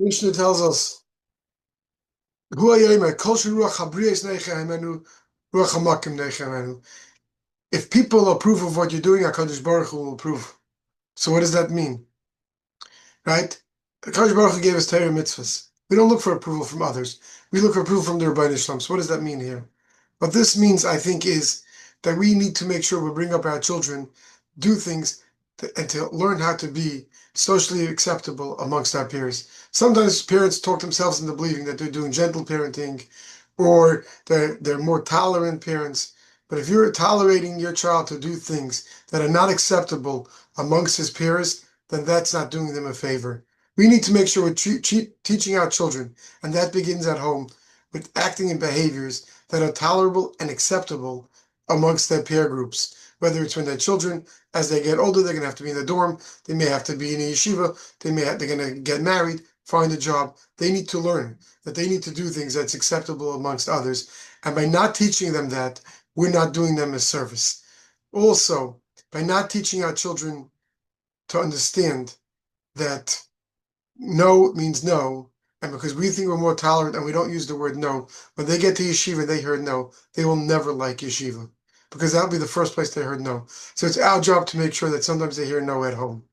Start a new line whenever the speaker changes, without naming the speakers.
Mishnah tells us, if people approve of what you're doing, HaKadosh Baruch Hu will approve. So what does that mean? Right? HaKadosh Baruch Hu gave us Torah mitzvahs. We don't look for approval from others. We look for approval from the Rabbi Shalom. So what does that mean here? What this means, I think, is that we need to make sure we bring up our children, do things, and to learn how to be socially acceptable amongst our peers. Sometimes parents talk themselves into believing that they're doing gentle parenting, or they're more tolerant parents. But if you're tolerating your child to do things that are not acceptable amongst his peers, then that's not doing them a favor. We need to make sure we're teaching our children, and that begins at home, with acting and behaviors that are tolerable and acceptable amongst their peer groups. Whether it's when they're children, as they get older, they're going to have to be in the dorm, they may have to be in a yeshiva, they're going to get married, find a job. They need to learn that they need to do things that's acceptable amongst others. And by not teaching them that, we're not doing them a service. Also, by not teaching our children to understand that no means no, and because we think we're more tolerant and we don't use the word no, when they get to yeshiva, they heard no, they will never like yeshiva, because that'll be the first place they heard no. So it's our job to make sure that sometimes they hear no at home.